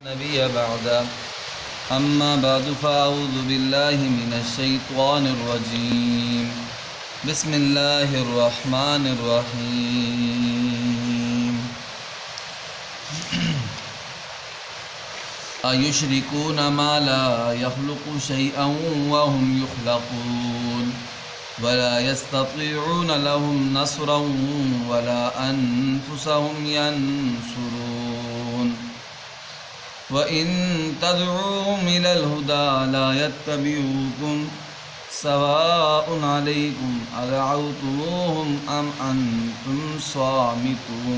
نبي بعد أما بعد فأعوذ بالله من الشيطان الرجيم بسم الله الرحمن الرحيم أيشركون ما لا يخلق شيئا وهم يخلقون ولا يستطيعون لهم نصرا ولا أنفسهم ينصرون وَإِن تَدْعُوهُمْ إِلَى الْهُدَى لَا يَتَّبِعُوكُمْ سَوَاءٌ عَلَيْكُمْ أَدَعَوْتُمُوهُمْ أَمْ أَنْتُمْ صَامِتُونَ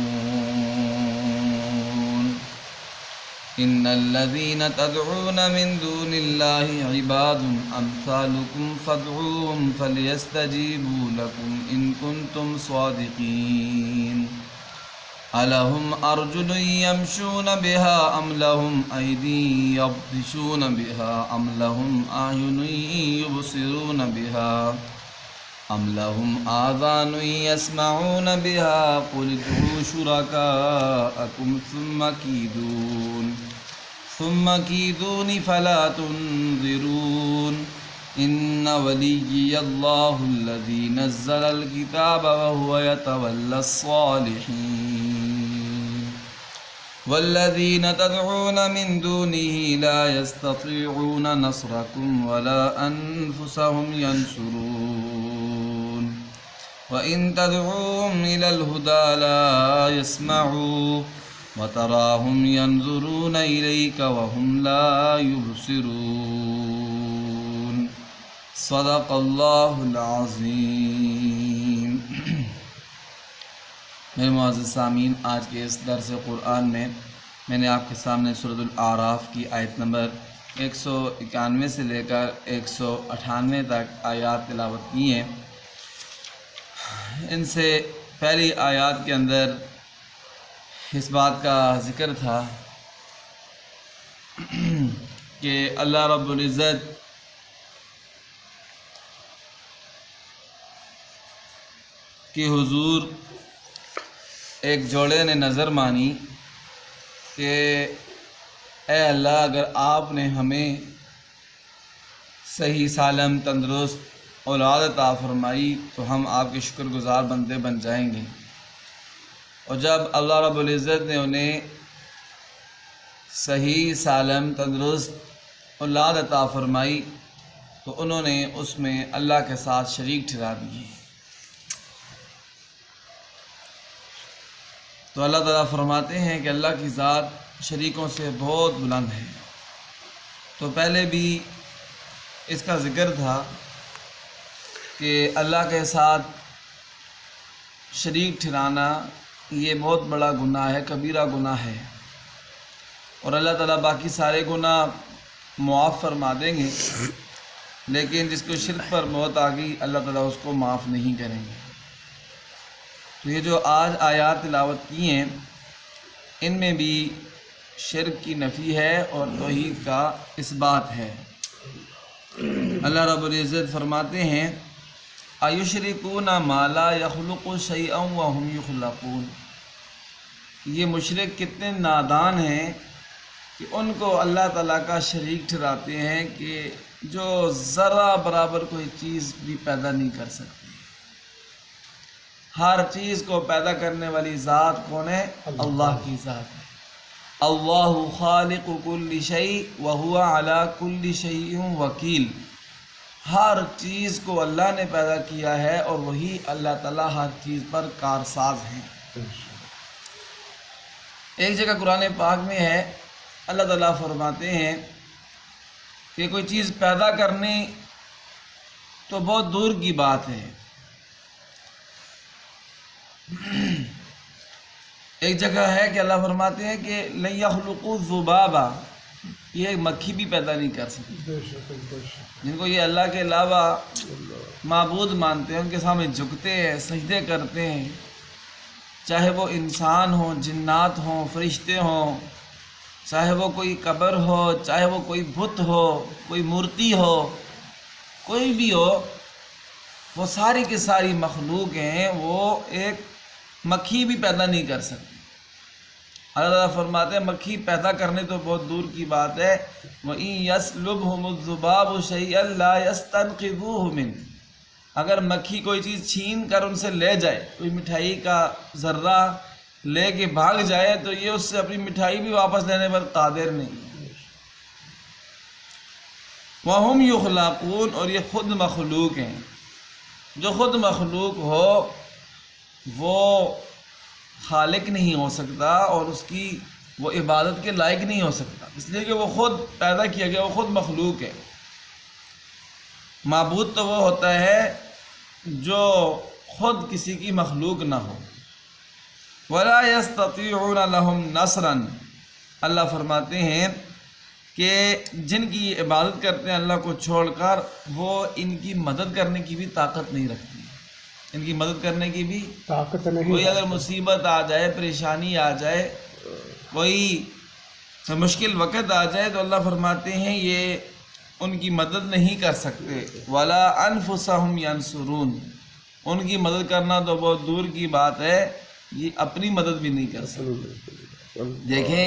إِنَّ الَّذِينَ تَدْعُونَ مِن دُونِ اللَّهِ عِبَادٌ أَمْثَالُكُمْ فَادْعُوهُمْ فَلْيَسْتَجِيبُوا لَكُمْ إِن كُنتُمْ صَادِقِينَ أَلَهُمْ أَرْجُلٌ يَمْشُونَ بِهَا أَمْ لَهُمْ أَيْدٍ يَبْطِشُونَ بِهَا أَمْ لَهُمْ أَعْيُنٌ يُبْصِرُونَ بِهَا أَمْ لَهُمْ آذَانٌ يَسْمَعُونَ بِهَا قُلِ ادْعُوا شُرَكَاءَكُمْ ثُمَّ كِيدُونِ فَلَا تُنظِرُونِ إِنَّ وَلِيِّيَ اللَّهُ الَّذِي نَزَّلَ الْكِتَابَ وَهُوَ يَتَوَلَّى الصَّالِحِينَ وَالَّذِينَ تَدْعُونَ مِن دُونِهِ لَا يَسْتَطِيعُونَ نَصْرَكُمْ وَلَا أَنفُسَهُمْ يَنصُرُونَ وَإِن تَدْعُوهُمْ إِلَى الْهُدَى لَا يَسْمَعُوا وَتَرَاهُمْ يَنظُرُونَ إِلَيْكَ وَهُمْ لَا يُبْصِرُونَ صدق اللہ العظیم۔ میرے معزز سامعین، آج کے اس درس قرآن میں نے آپ کے سامنے سورۃ الاعراف کی آیت نمبر 191 سے لے کر 198 تک آیات تلاوت کی ہیں۔ ان سے پہلی آیات کے اندر اس بات کا ذکر تھا کہ اللہ رب العزت کہ حضور ایک جوڑے نے نظر مانی کہ اے اللہ، اگر آپ نے ہمیں صحیح سالم تندرست اولاد عطا فرمائی تو ہم آپ کے شکر گزار بندے بن جائیں گے۔ اور جب اللہ رب العزت نے انہیں صحیح سالم تندرست اولاد عطا فرمائی تو انہوں نے اس میں اللہ کے ساتھ شریک ٹھہرا دیے۔ تو اللہ تعالیٰ فرماتے ہیں کہ اللہ کی ذات شریکوں سے بہت بلند ہے۔ تو پہلے بھی اس کا ذکر تھا کہ اللہ کے ساتھ شریک ٹھہرانا یہ بہت بڑا گناہ ہے، کبیرہ گناہ ہے، اور اللہ تعالیٰ باقی سارے گناہ معاف فرما دیں گے، لیکن جس کو شرک پر موت آ گئی اللہ تعالیٰ اس کو معاف نہیں کریں گے۔ تو یہ جو آج آیات تلاوت کی ہیں ان میں بھی شرک کی نفی ہے اور توحید کا اثبات ہے۔ اللہ رب العزت فرماتے ہیں اَیُشْرِکُونَ مَا لَا يَخْلُقُ شَيْئًا وَهُمْ يُخْلَقُونَ، یہ مشرک کتنے نادان ہیں کہ ان کو اللہ تعالیٰ کا شریک ٹھہراتے ہیں کہ جو ذرہ برابر کوئی چیز بھی پیدا نہیں کر سکتی۔ ہر چیز کو پیدا کرنے والی ذات کون ہے؟ اللہ کی ذات ہے۔ اللہ خالق کل شیء وہو علی کل شیء وکیل، ہر چیز کو اللہ نے پیدا کیا ہے اور وہی اللہ تعالیٰ ہر چیز پر کارساز ہیں۔ ایک جگہ قرآن پاک میں ہے اللہ تعالیٰ فرماتے ہیں کہ کوئی چیز پیدا کرنی تو بہت دور کی بات ہے، ایک جگہ ہے کہ اللہ فرماتے ہیں کہ لَن يَخْلُقُوا ذُبَابًا، یہ مکھی بھی پیدا نہیں کر سکتی۔ جن کو یہ اللہ کے علاوہ معبود مانتے ہیں ان کے سامنے جھکتے ہیں، سجدے کرتے ہیں، چاہے وہ انسان ہوں، جنات ہوں، فرشتے ہوں، چاہے وہ کوئی قبر ہو، چاہے وہ کوئی بت ہو، کوئی مورتی ہو، کوئی بھی ہو، وہ ساری کی ساری مخلوق ہیں، وہ ایک مکھی بھی پیدا نہیں کر سکتی۔ اللہ تعالیٰ فرماتے ہیں مکھی پیدا کرنے تو بہت دور کی بات ہے، وَإِن يَسْلُبْهُمُ الذُّبَابُ شَيْئًا لَا يَسْتَنْقِذُوهُ مِنْهُ، اگر مکھی کوئی چیز چھین کر ان سے لے جائے، کوئی مٹھائی کا ذرہ لے کے بھاگ جائے تو یہ اس سے اپنی مٹھائی بھی واپس لینے پر قادر نہیں ہے۔ وَهُمْ يُخْلَقُونَ، اور یہ خود مخلوق ہیں۔ جو خود مخلوق ہو وہ خالق نہیں ہو سکتا اور اس کی وہ عبادت کے لائق نہیں ہو سکتا، اس لیے کہ وہ خود پیدا کیا گیا، وہ خود مخلوق ہے۔ معبود تو وہ ہوتا ہے جو خود کسی کی مخلوق نہ ہو۔ وَلَا يَسْتَطِيعُونَ لَهُمْ نَصْرًا، اللہ فرماتے ہیں کہ جن کی یہ عبادت کرتے ہیں اللہ کو چھوڑ کر، وہ ان کی مدد کرنے کی بھی طاقت نہیں رکھتی، ان کی مدد کرنے کی بھی طاقت نہیں۔ کوئی اگر مصیبت آ جائے، پریشانی آ جائے، کوئی مشکل وقت آ جائے تو اللہ فرماتے ہیں یہ ان کی مدد نہیں کر سکتے۔ وَلَا أَنفُسَهُمْ يَنصُرُونَ، ان کی مدد کرنا تو بہت دور کی بات ہے، یہ اپنی مدد بھی نہیں کر سکتے۔ دیکھیں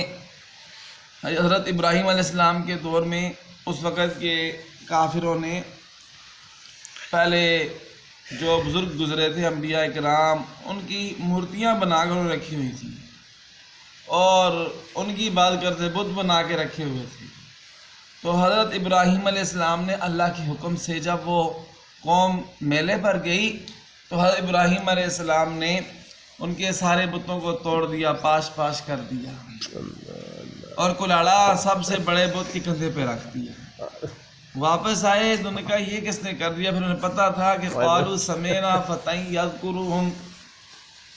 حضرت ابراہیم علیہ السلام کے دور میں اس وقت کے کافروں نے پہلے جو بزرگ گزرے تھے انبیاء کرام، ان کی مورتیاں بنا کر رکھی ہوئی تھیں اور ان کی عبادت کرتے، بت بنا کے رکھے ہوئے تھے۔ تو حضرت ابراہیم علیہ السلام نے اللہ کے حکم سے جب وہ قوم میلے پر گئی تو حضرت ابراہیم علیہ السلام نے ان کے سارے بتوں کو توڑ دیا، پاش پاش کر دیا اور کلاڑا سب سے بڑے بت کے کندھے پہ رکھ دیا۔ واپس آئے تو انہوں نے کہا یہ کس نے کر دیا؟ پھر انہیں پتا تھا کہ قالوا سمینا فتى یذکرهم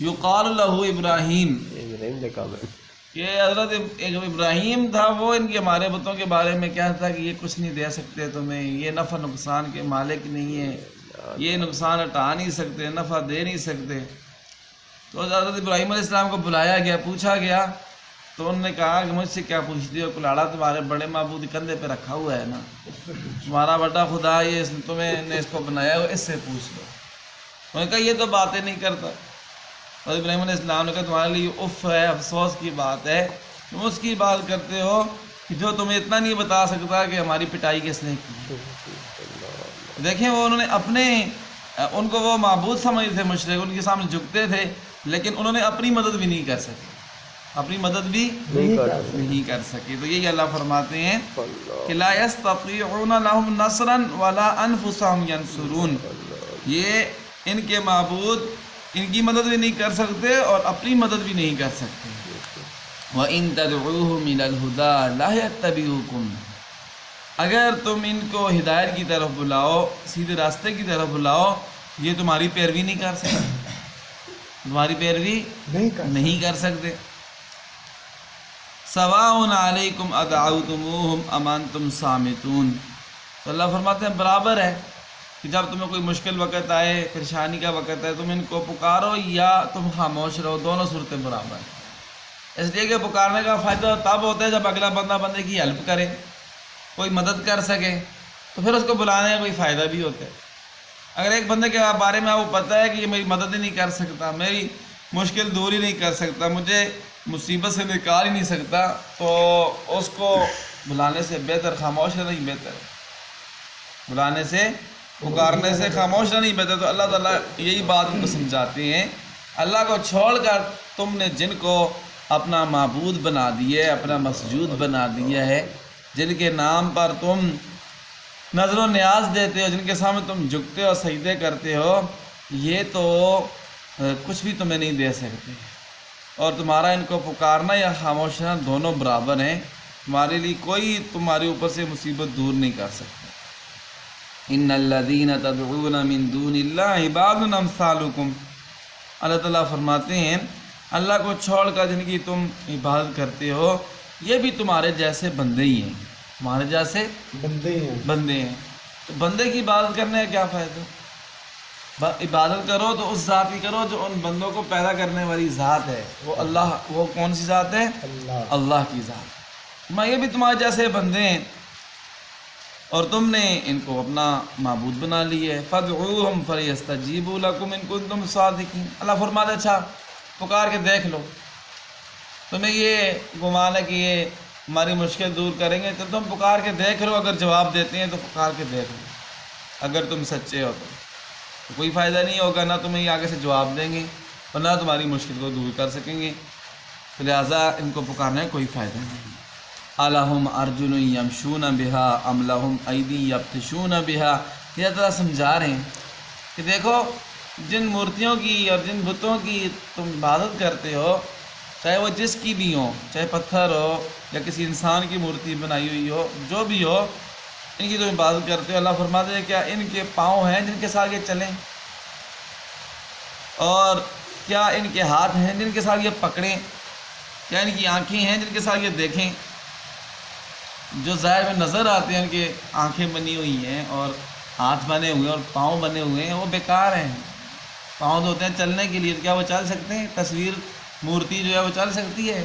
یقال له ابراہیم، یہ حضرت ابراہیم تھا، وہ ان کے ہمارے بتوں کے بارے میں کہتا تھا کہ یہ کچھ نہیں دے سکتے تمہیں، یہ نفع نقصان کے مالک نہیں ہے، یہ نقصان ہٹا نہیں سکتے، نفع دے نہیں سکتے۔ تو حضرت ابراہیم علیہ السلام کو بلایا گیا، پوچھا گیا تو انہوں نے کہا کہ مجھ سے کیا پوچھتی ہو، کلاڑا تمہارے بڑے معبود کندھے پہ رکھا ہوا ہے نا، تمہارا بڑا خدا یہ تمہیں نے اس کو بنایا ہو، اس سے پوچھ لو۔ انہوں نے کہا یہ تو باتیں نہیں کرتا۔ حضرت ابراہیم علیہ السلام نے کہا تمہارے لیے اف ہے، افسوس کی بات ہے، تم اس کی بات کرتے ہو کہ جو تمہیں اتنا نہیں بتا سکتا کہ ہماری پٹائی کس نے کی۔ دیکھیں وہ انہوں نے اپنے ان کو وہ معبود سمجھتے تھے، مشرک ان کے سامنے جھکتے تھے، لیکن انہوں نے اپنی مدد بھی نہیں کر سکے، اپنی مدد بھی نہیں کر سکے۔ تو یہی اللہ فرماتے ہیں کہ لا يستطيعون لهم نصرا ولا انفسهم ينصرون، یہ ان کے معبود ان کی مدد بھی نہیں کر سکتے اور اپنی مدد بھی نہیں کر سکتے۔ وَإِن تَدْعُوهُمْ إِلَى الْهُدَىٰ لَا يَتَّبِعُوكُمْ، اگر تم ان کو ہدایت کی طرف بلاؤ، سیدھے راستے کی طرف بلاؤ، یہ تمہاری پیروی نہیں کر سکتے، تمہاری پیروی نہیں کر سکتے۔ سواء علیکم ادعوتموہم ام انتم صامتون، تو اللہ فرماتے ہیں برابر ہے کہ جب تمہیں کوئی مشکل وقت آئے، پریشانی کا وقت ہے، تم ان کو پکارو یا تم خاموش رہو، دونوں صورتیں برابر ہیں۔ اس لیے کہ پکارنے کا فائدہ تب ہوتا ہے جب اگلا بندہ بندے کی ہیلپ کرے، کوئی مدد کر سکے، تو پھر اس کو بلانے کا کوئی فائدہ بھی ہوتا ہے۔ اگر ایک بندے کے بارے میں آپ کو پتہ ہے کہ یہ میری مدد ہی نہیں کر سکتا، میری مشکل دور ہی نہیں کر سکتا، مجھے مصیبت سے نکال ہی نہیں سکتا، تو اس کو بلانے سے بہتر خاموش رہنا ہی بہتر ہے، بلانے سے پکارنے سے خاموش رہنا ہی بہتر۔ تو اللہ تعالیٰ یہی بات ان کو سمجھاتے ہیں، اللہ کو چھوڑ کر تم نے جن کو اپنا معبود بنا دیا ہے، اپنا مسجود بنا دیا ہے، جن کے نام پر تم نظر و نیاز دیتے ہو، جن کے سامنے تم جھکتے ہو، سجدے کرتے ہو، یہ تو کچھ بھی تمہیں نہیں دے سکتے، اور تمہارا ان کو پکارنا یا خاموش رہنا دونوں برابر ہیں، تمہارے لیے کوئی تمہارے اوپر سے مصیبت دور نہیں کر سکتا۔ ان الذین تدعون من دون اللہ عباد امثالکم، اللہ تعالیٰ فرماتے ہیں اللہ کو چھوڑ کر جن کی تم عبادت کرتے ہو یہ بھی تمہارے جیسے بندے ہی ہیں، تمہارے جیسے بندے ہیں۔ تو بندے کی عبادت کرنے کا کیا فائدہ؟ عبادت کرو تو اس ذات کی کرو جو ان بندوں کو پیدا کرنے والی ذات ہے، وہ اللہ، وہ کون سی ذات ہے؟ اللہ کی ذات۔ میں یہ بھی تمہارے جیسے بندے ہیں اور تم نے ان کو اپنا معبود بنا لیے۔ فَادْعُوهُمْ فَلْيَسْتَجِيبُوا لَكُمْ إِن كُنتُمْ صَادِقِينَ، اللہ فرماتے اچھا پکار کے دیکھ لو، تمہیں یہ گمان ہے کہ یہ ہماری مشکل دور کریں گے تو تم پکار کے دیکھ لو، اگر جواب دیتے ہیں تو پکار کے دیکھ لو، اگر تم سچے ہو تو کوئی فائدہ نہیں ہوگا، نہ تمہیں یہ آگے سے جواب دیں گے اور نہ تمہاری مشکل کو دور کر سکیں گے، تو لہٰذا ان کو پکارنے کا کوئی فائدہ نہیں۔ الہم ارجل یمشون بہا ام لہم ایدی یبطشون بہا، یہ اللہ سمجھا رہے ہیں کہ دیکھو جن مورتیوں کی اور جن بتوں کی تم عبادت کرتے ہو، چاہے وہ جس کی بھی ہوں، چاہے پتھر ہو یا کسی انسان کی مورتی بنائی ہوئی ہو، جو بھی ہو، ان کی تم عبادت کرتے ہو، اللہ فرماتے ہیں کیا ان کے پاؤں ہیں جن کے ساتھ یہ چلیں، اور کیا ان کے ہاتھ ہیں جن کے ساتھ یہ پکڑیں، کیا ان کی آنکھیں ہیں جن کے ساتھ یہ دیکھیں؟ جو ظاہر میں نظر آتے ہیں ان کے آنکھیں بنی ہوئی ہیں اور ہاتھ بنے ہوئے ہیں اور پاؤں بنے ہوئے ہیں، وہ بیکار ہیں۔ پاؤں تو ہوتے ہیں چلنے کے لیے، کیا وہ چل سکتے ہیں؟ تصویر مورتی جو ہے وہ چل سکتی ہے؟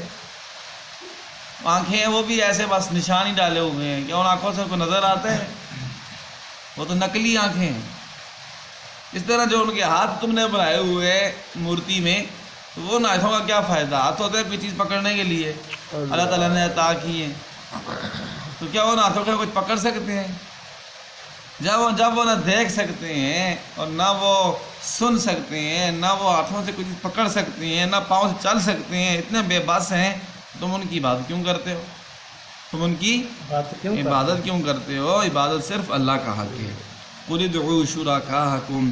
آنکھیں ہیں وہ بھی ایسے بس نشان ہی ڈالے ہوئے ہیں، کیا ان آنکھوں سے ان کو نظر آتا ہے؟ وہ تو نقلی آنکھیں ہیں۔ اس طرح جو ان کے ہاتھ تم نے بنائے ہوئے ہیں مورتی میں، تو وہ ہاتھوں کا کیا فائدہ؟ ہاتھ ہوتے ہیں کوئی چیز پکڑنے کے لیے، اللہ تعالیٰ نے عطا کی ہے، تو کیا وہ ہاتھوں کا کچھ پکڑ سکتے ہیں؟ جب وہ نہ دیکھ سکتے ہیں اور نہ وہ سن سکتے ہیں، نہ وہ ہاتھوں سے کچھ پکڑ سکتے ہیں، نہ پاؤں سے چل سکتے ہیں، اتنے بے بس ہیں، تم ان کی عبادت کیوں کرتے ہو؟ تم ان کی عبادت کیوں کرتے ہو؟ عبادت صرف اللہ کا حق ہے۔ قُلِ ادْعُوا شُرَكَاءَكُمْ،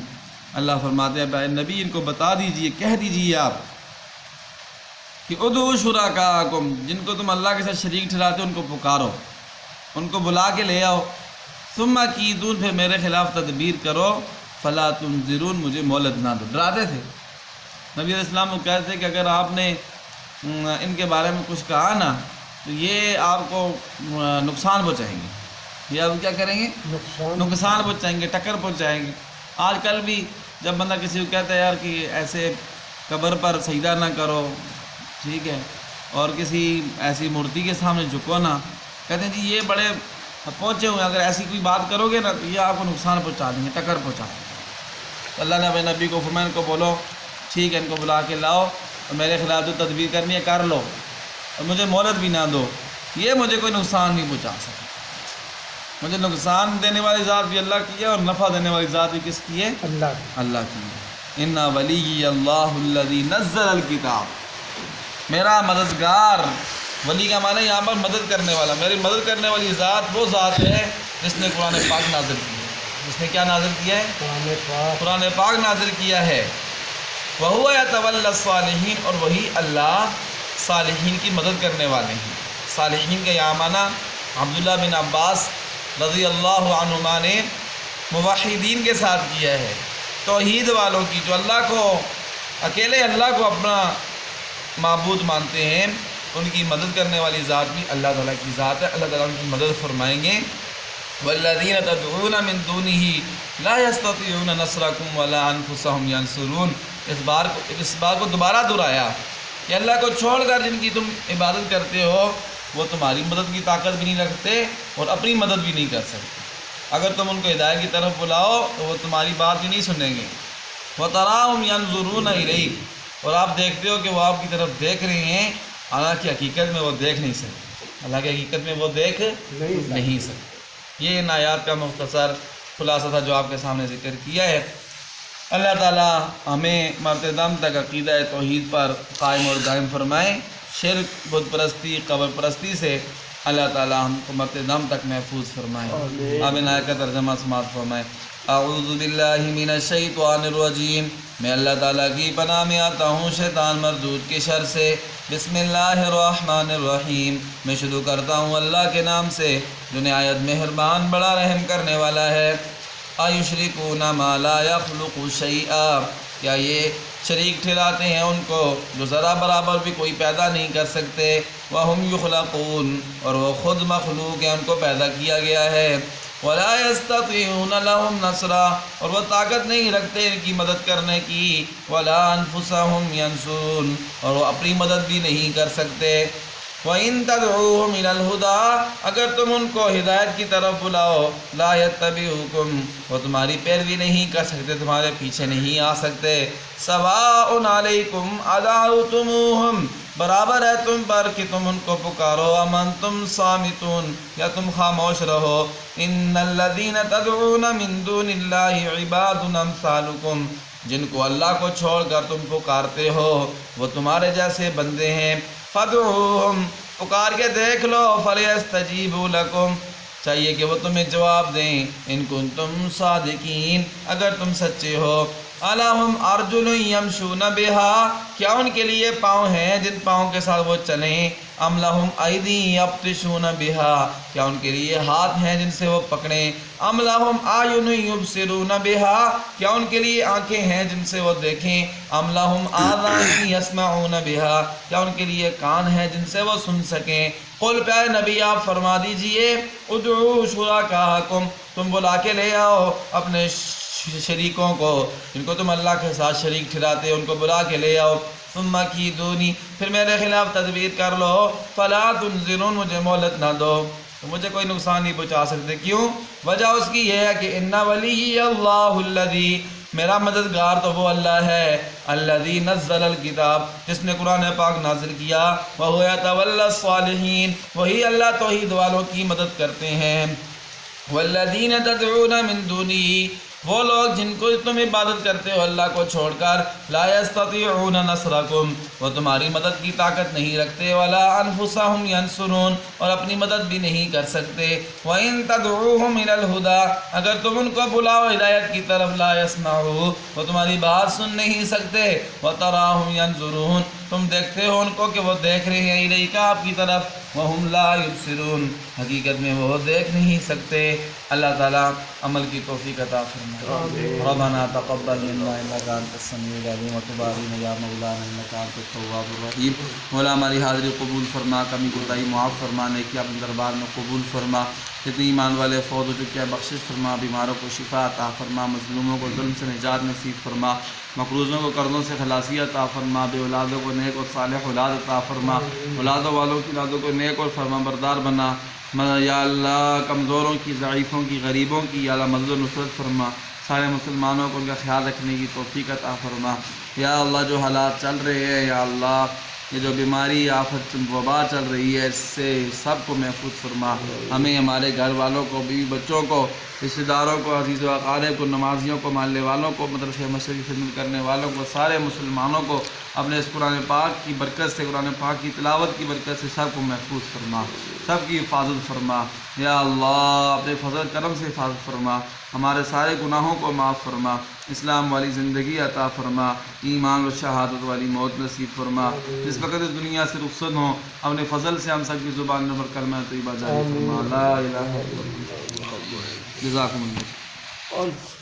اللہ فرماتے ہیں اے نبی ان کو بتا دیجئے، کہہ دیجئے آپ کہ ادعوا شرکاءکم، جن کو تم اللہ کے ساتھ شریک ٹھہراتے ہو ان کو پکارو، ان کو بلا کے لے آؤ، ثم کیدون، پھر میرے خلاف تدبیر کرو، فلا تنظرون، مجھے مہلت نہ دو۔ ڈراتے تھے نبی علیہ السلام کو، کہتے تھے کہ اگر آپ نے ان کے بارے میں کچھ کہا نا تو یہ آپ کو نقصان پہنچائیں گے، یہ آپ کیا کریں گے؟ نقصان پہنچائیں گے، ٹکر پہنچائیں گے۔ آج کل بھی جب بندہ کسی کو کہتا ہے یار کہ ایسے قبر پر سجدہ نہ کرو، ٹھیک ہے، اور کسی ایسی مورتی کے سامنے جھکو نا، کہتے ہیں جی یہ بڑے پہنچے ہوئے ہیں، اگر ایسی کوئی بات کرو گے نا تو یہ آپ کو نقصان پہنچا دیں گے، ٹکر پہنچا دیں گے۔ تو اللہ نے اپنے نبی کو فرمایا ان کو بولو ٹھیک ہے، ان کو بلا کے لاؤ اور میرے خلاف جو تدبیر کرنی ہے کر لو، اور مجھے مہلت بھی نہ دو، یہ مجھے کوئی نقصان نہیں پہنچا سکتا۔ مجھے نقصان دینے والی ذات بھی اللہ کی ہے اور نفع دینے والی ذات بھی کس کی ہے؟ اللہ کی ہے۔ اِنَّ وَلِيِّيَ اللَّهُ الَّذِي نَزَّلَ الْكِتَابَ، میرا مددگار، ولی کا معنی یہاں پر مدد کرنے والا، میری مدد کرنے والی ذات وہ ذات ہے جس نے قرآن پاک نازل کیا ہے۔ جس نے کیا نازل کیا ہے؟ قرآن پاک نازل کیا ہے۔ وَهُوَ يَتَوَلَّى الصَّالِحِينَ، اور وہی اللہ صالحین کی مدد کرنے والے ہیں۔ صالحین کا یہاں معنی عبداللہ بن عباس رضی اللہ عنہما نے موحدین کے ساتھ کیا ہے، توحید والوں کی، جو اللہ کو اکیلے اللہ کو اپنا معبود مانتے ہیں، ان کی مدد کرنے والی ذات بھی اللہ تعالیٰ کی ذات ہے، اللہ تعالیٰ ان کی مدد فرمائیں گے۔ وَالَّذِينَ تَدْعُونَ مِن دُونِهِ لَا يَسْتَطِيعُونَ نَصْرَكُمْ وَلَا أَنفُسَهُمْ يَنصُرُونَ، اس بات کو دوبارہ دہرایا کہ اللہ کو چھوڑ کر جن کی تم عبادت کرتے ہو وہ تمہاری مدد کی طاقت بھی نہیں رکھتے اور اپنی مدد بھی نہیں کر سکتے۔ اگر تم ان کو ہدایت کی طرف بلاؤ تو وہ تمہاری بات بھی نہیں سنیں گے۔ وَتَرَاهُمْ يَنظُرُونَ إِلَيْكَ، اور آپ دیکھتے ہو کہ وہ آپ کی طرف دیکھ رہے ہیں، حالانکہ حقیقت میں وہ دیکھ نہیں سکتے، اللہ کی حقیقت میں وہ دیکھ نہیں سکتے۔ یہ ان آیات کا مختصر خلاصہ تھا جو آپ کے سامنے ذکر کیا ہے۔ اللہ تعالیٰ ہمیں مرتے دم تک عقیدہ توحید پر قائم اور دائم فرمائیں، شرک، بت پرستی، قبر پرستی سے اللہ تعالیٰ ہم کو مرتے دم تک محفوظ فرمائیں۔ آمین۔ آیت کا ترجمہ سماعت فرمائیں۔ اعوذ باللہ من الشیطان الرجیم، میں اللہ تعالیٰ کی پناہ میں آتا ہوں شیطان مردود کے شر سے۔ بسم اللہ الرحمن الرحیم، میں شروع کرتا ہوں اللہ کے نام سے جو نہایت مہربان بڑا رحم کرنے والا ہے۔ ایشرکون ما لا یخلق شیئا، کیا یہ شریک ٹھہراتے ہیں ان کو جو ذرا برابر بھی کوئی پیدا نہیں کر سکتے، وہم یخلقون، اور وہ خود مخلوق ہیں، ان کو پیدا کیا گیا ہے۔ ولا یستطیعون لهم نصرا، اور وہ طاقت نہیں رکھتے ان کی مدد کرنے کی، ولا انفسهم ینصرون، اور وہ اپنی مدد بھی نہیں کر سکتے۔ وَإِن تَدْعُوهُمْ إِلَى الْهُدَىٰ، اگر تم ان کو ہدایت کی طرف بلاؤ، لا يَتَّبِعُوكُمْ، وہ تمہاری پیروی نہیں کر سکتے، تمہارے پیچھے نہیں آ سکتے۔ سَوَاءٌ عَلَيْكُمْ أَدَعَوْتُمُوهُمْ، برابر ہے تم پر کہ تم ان کو پکارو، امن تم صامتون یا تم خاموش رہو۔ ان الذین تدعون من دون اللہ عباد امثالکم، جن کو اللہ کو چھوڑ کر تم پکارتے ہو وہ تمہارے جیسے بندے ہیں۔ فادعوہم، پکار کے دیکھ لو، فلیستجیبوا لکم، چاہیے کہ وہ تمہیں جواب دیں، ان کنتم صادقین، اگر تم سچے ہو۔ الہم ارجل یمشون بہا، کیا ان کے لیے پاؤں ہیں جن پاؤں کے ساتھ وہ چلیں؟ ام لہم ایدی یبطشون بہا، کیا ان کے لیے ہاتھ ہیں جن سے وہ پکڑیں؟ ام لہم اعین یبصرون بہا، کیا ان کے لیے آنکھیں ہیں جن سے وہ دیکھیں؟ ام لہم آذان یسمعون بہا، کیا ان کے لیے کان ہیں جن سے وہ سن سکیں؟ قل پیارے نبی آپ فرما دیجئے، ادعوا شرکاءکم، تم بلا کے لے آؤ اپنے شریکوں کو جن کو تم اللہ کے ساتھ شریک ٹھہراتے، ان کو بلا کے لے آؤ۔ ثم کیدونی، پھر میرے خلاف تدبیر کر لو، فلا تنظرون، مجھے مہلت نہ دو، تو مجھے کوئی نقصان نہیں پہنچا سکتے۔ کیوں؟ وجہ اس کی یہ ہے کہ ان ولی اللہ الذی، میرا مددگار تو وہ اللہ ہے، الذی نزل الکتاب، جس نے قرآن پاک نازل کیا، وہو یتولی الصالحین، وہی اللہ توحید والوں کی مدد کرتے ہیں۔ والذین تدعون من دونہ، وہ لوگ جن کو تم عبادت کرتے ہو اللہ کو چھوڑ کر، لا یستطیعون نصرکم، وہ تمہاری مدد کی طاقت نہیں رکھتے، ولا انفسہم ینصرون، اور اپنی مدد بھی نہیں کر سکتے۔ وَإِن تَدْعُوهُمْ إِلَى الْهُدَىٰ، اگر تم ان کو بلاؤ ہدایت کی طرف، لا يسمعوا، وہ تمہاری بات سن نہیں سکتے۔ وَتَرَاهُمْ يَنظُرُونَ، تم دیکھتے ہو ان کو کہ وہ دیکھ رہے ہیں الیک آپ کی طرف، وَهُمْ لَا يُبْصِرُونَ، حقیقت میں وہ دیکھ نہیں سکتے۔ اللہ تعالیٰ عمل کی توفیق عطا فرمائے۔ ربنا تقبل منا انک انت السمیع العلیم وتب علینا یا مولانا انک انت التواب الرحیم۔ مولا ہماری حاضری قبول فرما، کمی کوتاہی معاف فرما، نیکی اپنے دربار میں قبول فرما، جتنے ایمان والے فوت ہو چکے ہیں بخشش فرما، بیماروں کو شفا عطا فرما، مظلوموں کو ظلم سے نجات نصیب فرما، مقروضوں کو قرضوں سے خلاصی عطا فرما، بے اولادوں کو نیک اور صالح اولاد عطا فرما، اولادوں والوں کی اولادوں کو نیک اور فرما بردار بنا۔ یا اللہ کمزوروں کی، ضعیفوں کی، غریبوں کی یا اللہ مدد و نصرت فرما، سارے مسلمانوں کو ان کا خیال رکھنے کی توفیق عطا فرما۔ یا اللہ جو حالات چل رہے ہیں، یا اللہ یہ جو بیماری آفت وبا چل رہی ہے، اس سے سب کو محفوظ فرما، ہمیں، ہمارے گھر والوں کو، بیوی بچوں کو، رشتہ داروں کو، عزیز و اقارب کو، نمازیوں کو، محلے والوں کو، مدرسے مسجد کی خدمت کرنے والوں کو، سارے مسلمانوں کو اپنے اس قرآن پاک کی برکت سے، قرآن پاک کی تلاوت کی برکت سے سب کو محفوظ فرما، سب کی حفاظت فرما۔ یا اللہ اپنے فضل کرم سے حفاظت فرما، ہمارے سارے گناہوں کو معاف فرما، اسلام والی زندگی عطا فرما، ایمان و شہادت والی موت نصیب فرما، جس وقت اس دنیا سے رخصت ہوں اپنے فضل سے ہم سب کی زبان پر کلمہ طیبہ جاری فرما، لا الہ الا اللہ، جزاکم اللہ۔